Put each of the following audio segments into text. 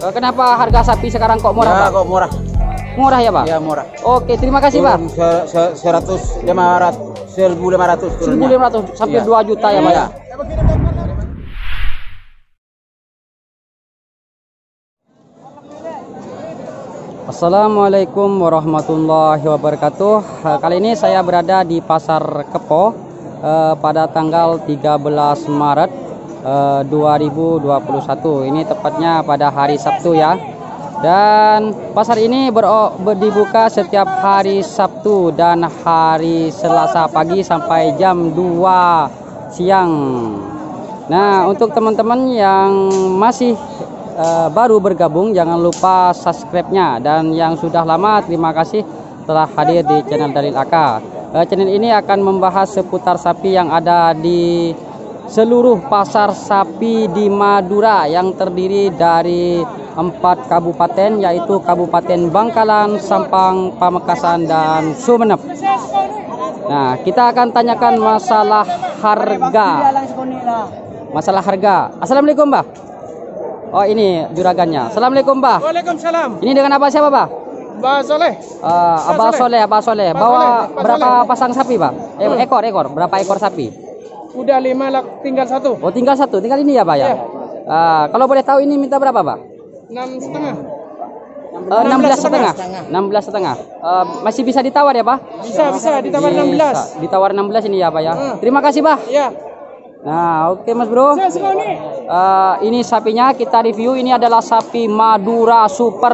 Kenapa harga sapi sekarang kok murah, ya, Pak? kok murah. Murah ya, Pak? Ya, murah. Oke, terima kasih, Pak. 1.500 1.500 sampai ya. 2 juta ya, Pak ya. Assalamualaikum warahmatullahi wabarakatuh. Kali ini saya berada di Pasar Kepo pada tanggal 13 Maret 2021. Ini tepatnya pada hari Sabtu ya. Dan pasar ini dibuka setiap hari Sabtu dan hari Selasa pagi sampai jam 2 siang. Nah, untuk teman-teman yang masih baru bergabung, jangan lupa subscribe-nya, dan yang sudah lama terima kasih telah hadir di channel Dalil AK. Channel ini akan membahas seputar sapi yang ada di seluruh pasar sapi di Madura yang terdiri dari 4 kabupaten, yaitu Kabupaten Bangkalan, Sampang, Pamekasan, dan Sumeneb. Nah, kita akan tanyakan masalah harga. Assalamualaikum, Mbah. Oh, ini juragannya. Assalamualaikum, Mbah. Waalaikumsalam. Ini dengan apa siapa, Mbah? Mbak Soleh. Abah Soleh. Bawa berapa pasang sapi, Pak? Ekor. Berapa ekor sapi? Udah 5 lah, tinggal 1. Oh, tinggal 1. Tinggal ini ya, Pak ya? Kalau boleh tahu ini minta berapa, Pak? 6,5. 16,5. Masih bisa ditawar ya, Pak? Bisa ditawar 16. Ditawar 16 ini ya, Pak ya? Terima kasih, Pak. Iya. Nah, oke Mas Bro. Ini sapinya kita review. Ini adalah sapi Madura Super.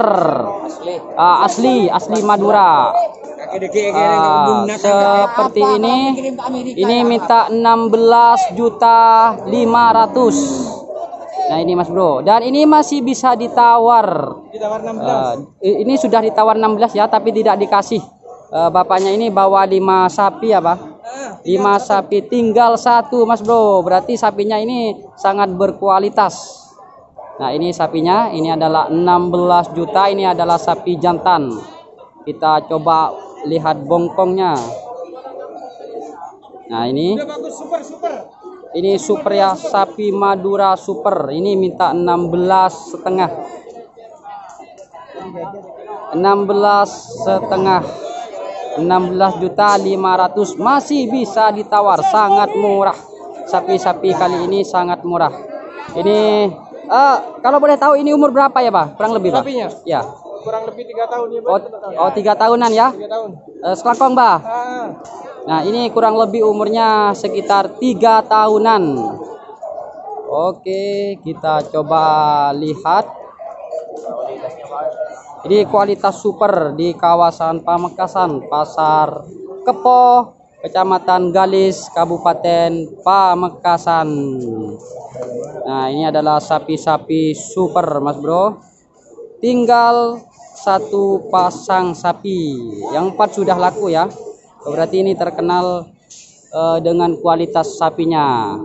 Asli Madura. Seperti ini. Ini minta 16.500.000. Nah, ini Mas Bro. Dan ini masih bisa ditawar. Ditawar 16. Ini sudah ditawar 16 ya, tapi tidak dikasih. Bapaknya ini bawa 5 sapi ya, Pak? 5 sapi, tinggal 1 Mas Bro. Berarti sapinya ini sangat berkualitas. Nah, ini sapinya, ini adalah 16 juta. Ini adalah sapi jantan. Kita coba lihat bongkongnya. Nah, ini Udah bagus, super. ini super ya, sapi Madura Super. Ini minta 16,5. 16.500.000 masih bisa ditawar, sangat murah. Sapi-sapi kali ini sangat murah. Ini kalau boleh tahu ini umur berapa ya, Pak? Kurang lebih, Pak? Sapinya? Ya. Kurang lebih 3 tahun ya, Pak. 3 tahunan ya? 3 tahun. Selangkong, Pak. Nah, ini kurang lebih umurnya sekitar 3 tahunan. Oke, kita coba lihat. Ini kualitas super di kawasan Pamekasan, Pasar Kepo, Kecamatan Galis, Kabupaten Pamekasan. Nah, ini adalah sapi-sapi super, Mas Bro. Tinggal 1 pasang sapi. Yang 4 sudah laku ya. Berarti ini terkenal dengan kualitas sapinya.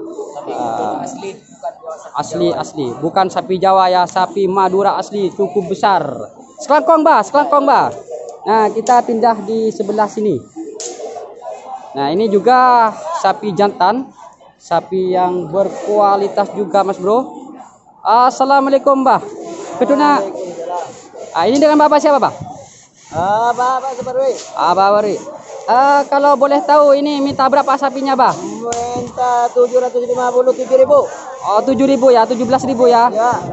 Asli, bukan sapi Jawa ya, sapi Madura asli, cukup besar. Selangkong, Mbak. Nah, kita pindah di sebelah sini. Nah, ini juga sapi jantan, sapi yang berkualitas juga, Mas Bro. Assalamualaikum, Mbak. Keduna. Ini dengan Bapak siapa, Pak? Bapak Sebarwi. Bari. Kalau boleh tahu ini minta berapa sapinya, Bah? Minta 757.000. Oh, 7.000 ya, 17.000 ya. Ya.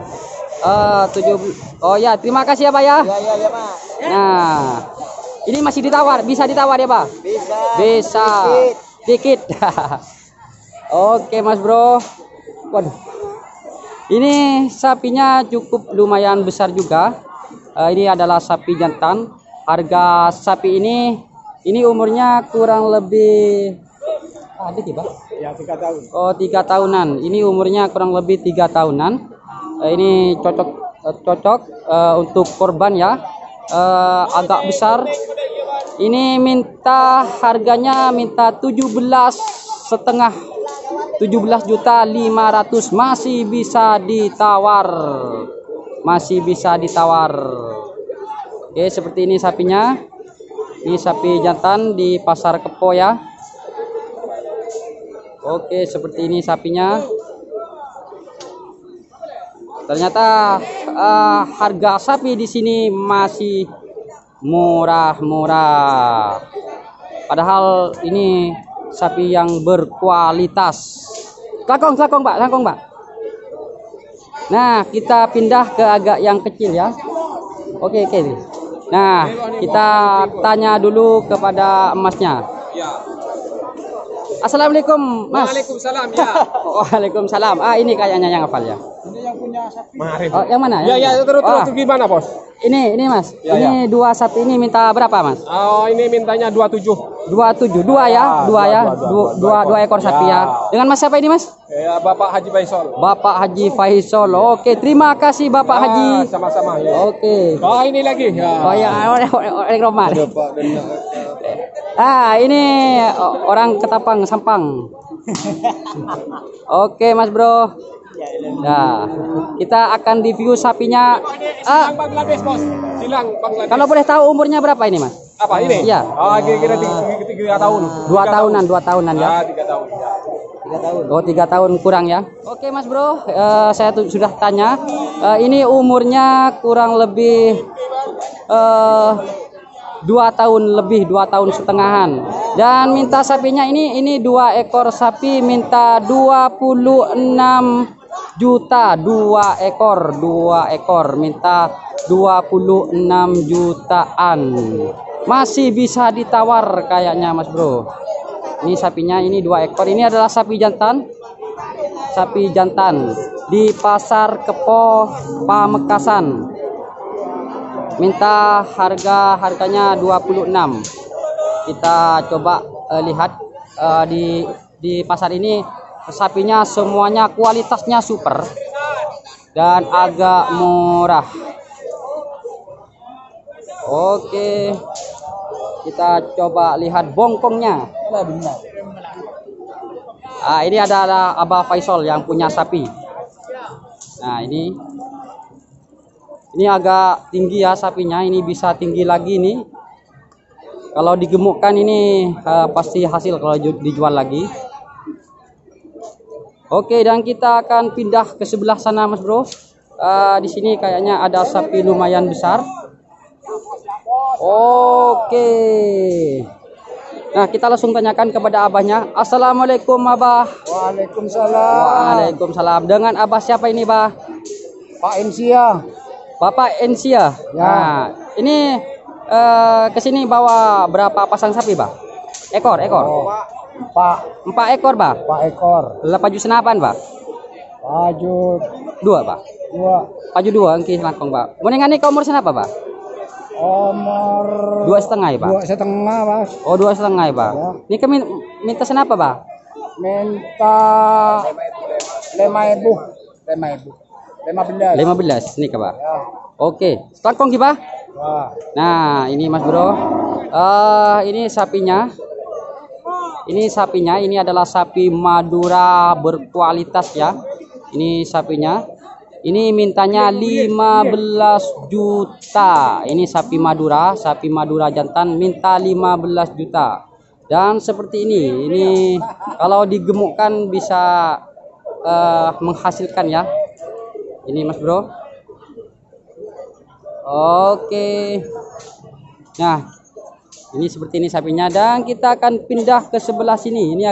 Oh ya, terima kasih ya, Pak ya. Ya, Pak. Nah, ini masih ditawar, bisa ditawar ya, Pak? Bisa. Dikit. Oke, Mas Bro. Waduh. Ini sapinya cukup lumayan besar juga. Ini adalah sapi jantan. Harga sapi ini umurnya kurang lebih ada Pak? Ya, 3 tahun. Oh, 3 tahunan. Ini umurnya kurang lebih 3 tahunan. Ini cocok untuk korban ya. Agak besar. Ini harganya minta 17.500.000, masih bisa ditawar. masih bisa ditawar. Oke, seperti ini sapinya. Ini sapi jantan di pasar Kepo ya. Oke, seperti ini sapinya. Ternyata harga sapi di sini masih murah-murah. Padahal ini sapi yang berkualitas. Kelakong Pak, kelakong Pak. Nah, kita pindah ke agak yang kecil ya. Oke. Nah, kita tanya dulu kepada emasnya. Assalamualaikum, Mas. Waalaikumsalam ya. Waalaikumsalam. Ini kayaknya yang hafal ya. Ini yang punya sapi. Oh, yang mana? Ya, terus gimana, Bos? Ini Mas. Ya, ini dua sapi ini minta berapa, Mas? Oh, ini mintanya 27. 27. Dua ya, dua ekor sapi ya. Dengan Mas siapa ini, Mas? Ya, Bapak Haji Faisal. Bapak Haji Faisal. Oke, terima kasih Bapak Haji. Sama-sama ya. Oke. Oh, ini lagi ya. Oh ya, oleh Roman. Ini orang Ketapang, Sampang. Oke, Mas Bro. Nah, kita akan review sapinya. Silang Bangladesh, Bos. Silang Bangladesh. Kalau boleh tahu umurnya berapa ini, Mas? Apa ini? Iya. Kira-kira 3 tahun. 2 tahunan ya. 3 tahun. 3 tahun. Oh, 3 tahun kurang ya. Oke, Mas Bro. Saya sudah tanya. Ini umurnya kurang lebih 2 tahun lebih, 2 tahun setengahan. Dan minta sapinya ini 2 ekor sapi minta 26 juta. 2 ekor minta 26 jutaan. Masih bisa ditawar kayaknya, Mas Bro. Ini sapinya, ini 2 ekor. Ini adalah sapi jantan. Sapi jantan di pasar Kepo, Pamekasan. Minta harganya 26. Kita coba lihat di pasar ini sapinya semuanya kualitasnya super dan agak murah. Oke, kita coba lihat bongkongnya. Ini adalah Abah Faisal yang punya sapi. Nah, ini agak tinggi ya sapinya. Ini bisa tinggi lagi nih. Kalau digemukkan ini pasti hasil kalau dijual lagi. Oke, dan kita akan pindah ke sebelah sana, Mas Bro. Di sini kayaknya ada sapi lumayan besar. Oke. Nah, kita langsung tanyakan kepada abahnya. Assalamualaikum, Abah. Waalaikumsalam. Waalaikumsalam. Dengan abah siapa ini, Bah? Pak Insia. Bapak Ensia. Ya. Nah, ini kesini bawa berapa pasang sapi, Bah? Ekor. Pak 4 ekor, Bah. 4 ekor. Paju senapan, Bah? Paju 2, Bah. 2. Paju 2, engki langkong, Bah. Menengani ke umur senapa, Bah? Umur 2,5 ya, Bah? 2,5, Mas. Oh, 2,5 ya, Bah. Ya. Ini kami minta senapa, Bah? Minta 5.000. 15. 15 nih, Bah. Ya. Oke, langkong ki, Bah? Wah. Nah, ini Mas Bro. Ini sapinya. Ini adalah sapi Madura berkualitas ya. Ini sapinya. Ini mintanya 15 juta. Ini sapi Madura jantan minta 15 juta. Dan seperti ini kalau digemukkan bisa menghasilkan ya. Ini Mas Bro. Oke. Nah, ini seperti ini sapinya dan kita akan pindah ke sebelah sini. Ini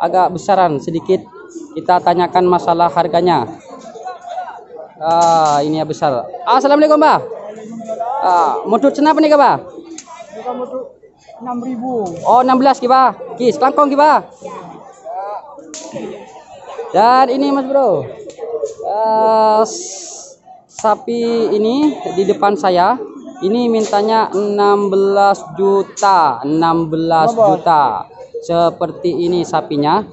agak besaran sedikit. Kita tanyakan masalah harganya. Ini ya besar. Assalamualaikum, Bah. Mutut senapa nih, Bah? 6.000. Oh, 16 ki, Bah. Kis langkong ki, Bah. Dan ini Mas Bro. Sapi ini di depan saya. Ini mintanya 16 juta. Seperti ini sapinya.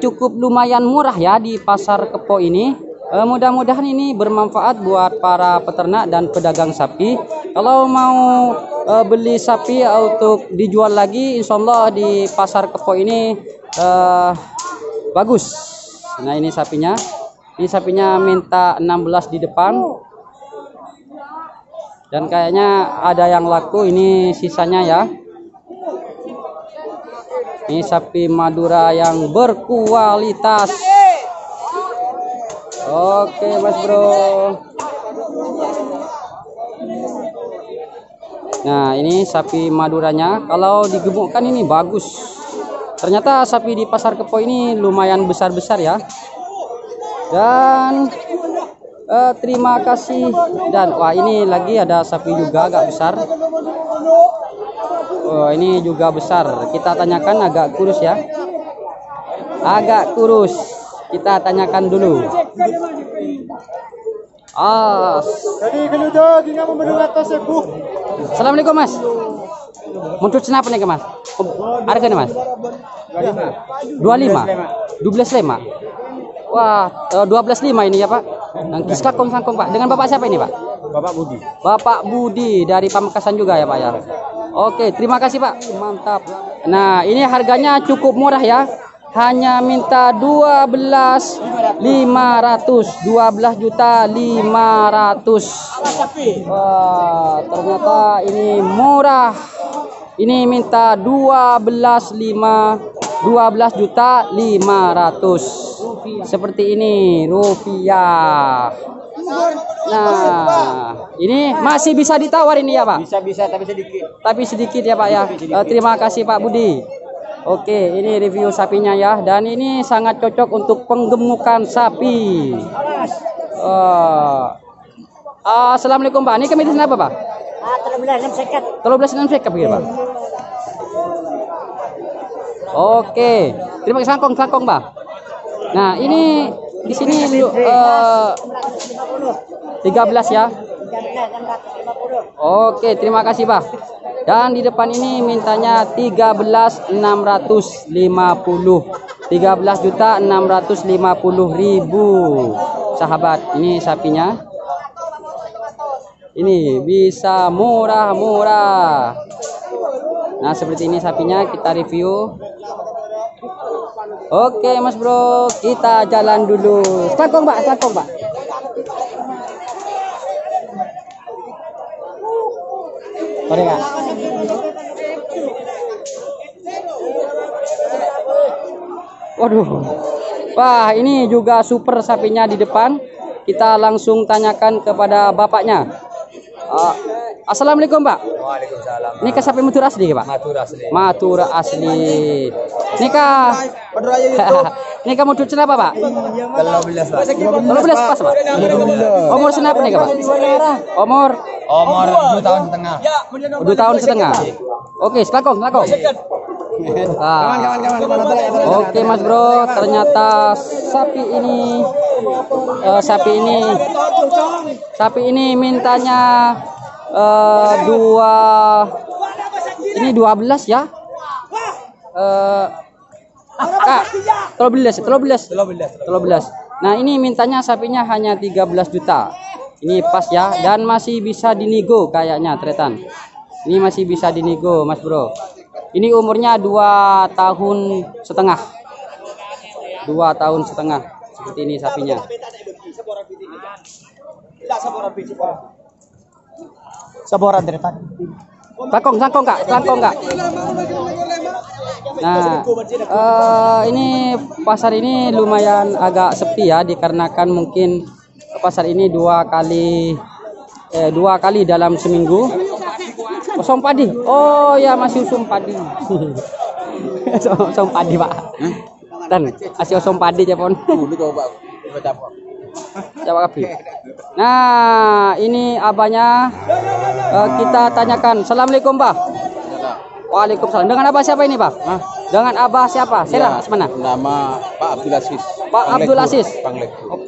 Cukup lumayan murah ya di pasar Kepo ini. Mudah-mudahan ini bermanfaat buat para peternak dan pedagang sapi. Kalau mau beli sapi untuk dijual lagi, insya Allah di pasar Kepo ini bagus. Nah, ini sapinya. Ini sapinya minta 16 di depan. Dan kayaknya ada yang laku, ini sisanya ya. Ini sapi Madura yang berkualitas. Oke Mas Bro. Nah ini sapi Maduranya, kalau digemukkan ini bagus. Ternyata sapi di pasar Kepo ini lumayan besar-besar ya. Dan terima kasih. Dan wah ini lagi ada sapi juga agak besar. Oh ini juga besar. Kita tanyakan, agak kurus ya. Agak kurus. Kita tanyakan dulu. Assalamualaikum Mas. Muncul kenapa nih Mas? Harga nih Mas? 25. 12,5. Wah, 12,5 ini ya Pak. Nangkis kangkong Pak. Dengan Bapak siapa ini Pak? Bapak Budi. Bapak Budi dari Pamekasan juga ya Pak ya. Oke, terima kasih Pak. Mantap. Nah, ini harganya cukup murah ya. Hanya minta 12.500, 12.500.000. Wah, ternyata ini murah. Ini minta 12.500.000. Seperti ini rupiah. Nah, ini masih bisa ditawar ini ya Pak? Bisa tapi sedikit. Tapi sedikit ya Pak ya. Terima kasih Pak Budi. Oke, ini review sapinya ya. Dan ini sangat cocok untuk penggemukan sapi. Assalamualaikum Pak. Ini kami di sini apa Pak? 13,6 sekat Pak. Oke, terima kasih sangkong Pak. Nah, ini di sini 13 ya. Oke, terima kasih Pak. Dan di depan ini mintanya 13.650. 13.650.000. Sahabat, ini sapinya. Ini bisa murah-murah. Nah, seperti ini sapinya kita review. Oke, Mas Bro, kita jalan dulu. Sangkong Pak. Sorry Kak. Waduh. Wah, ini juga super sapinya di depan. Kita langsung tanyakan kepada bapaknya. Assalamualaikum Pak. Waalaikumsalam. Ini sapi Madura asli Pak? Madura asli. Nikah. Nikah mau cuci apa Pak? 13 Pak. 13 pas Pak. Umur senapa nih Pak? Umur 2 tahun setengah. 2 tahun setengah. Oke, selakong. Oke Mas Bro, ternyata sapi ini mintanya 12 ya. Kak, 13. Nah, ini mintanya sapinya hanya 13 juta. Ini pas ya, dan masih bisa dinego kayaknya tretan. Ini masih bisa dinego Mas Bro. Ini umurnya 2 tahun setengah. 2 tahun setengah. Seperti ini sapinya. Saboran tretan. Sangkong Kak. Nah, ini pasar ini lumayan agak sepi ya, dikarenakan mungkin pasar ini 2 kali dalam seminggu. Usum padi. Oh ya, masih usum padi. Usum padi Pak. Dan masih usum padi Japon. Nah, ini abahnya. Kita tanyakan. Assalamualaikum Pak. Waalaikumsalam. Dengan abah siapa ini Pak? Dengan abah siapa? Saya mana? Nama Pak Abdul Aziz. Pak Abdul Aziz.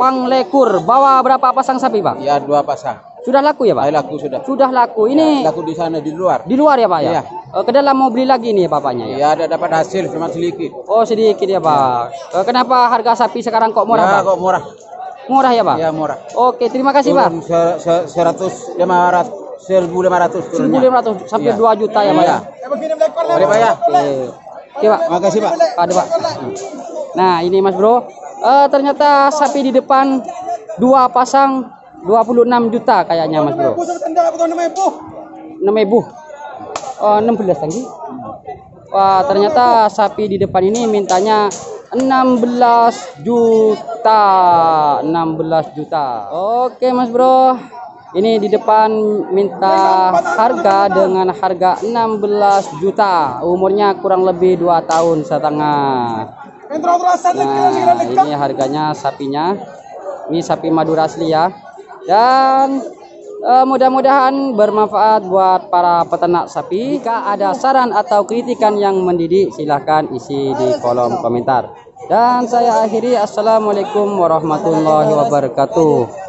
Panglekur. Bawa berapa pasang sapi Pak? Ya, 2 pasang. Sudah laku ya Pak? Laku sudah. Sudah laku. Ini Laku di sana di luar. di luar ya Pak ya? Iya. Ke dalam mau beli lagi nih bapaknya ya? Ya, ada dapat hasil cuma sedikit. Oh, sedikit ya Pak. Kenapa harga sapi sekarang kok murah Ya, Pak? kok murah. Murah ya Pak? Ya, murah. Oke, terima kasih Pak. 1.500 turunnya. 1.500 sampai 2 juta ya Pak ya? Mari Pak ya. Oke Pak. Makasih Pak. Ada Pak. Nah, ini Mas Bro. Ternyata sapi di depan 2 pasang 26 juta kayaknya Mas Bro. 6.000. Oh, 16 lagi. Wah, ternyata sapi di depan ini mintanya 16 juta. 16 juta. Oke Mas Bro. Ini di depan minta harga dengan harga 16 juta. Umurnya kurang lebih 2 tahun setengah. Nah, ini harganya sapinya. Ini sapi Madura asli ya. Dan mudah-mudahan bermanfaat buat para peternak sapi. Jika ada saran atau kritikan yang mendidik, silahkan isi di kolom komentar. Dan saya akhiri, assalamualaikum warahmatullahi wabarakatuh.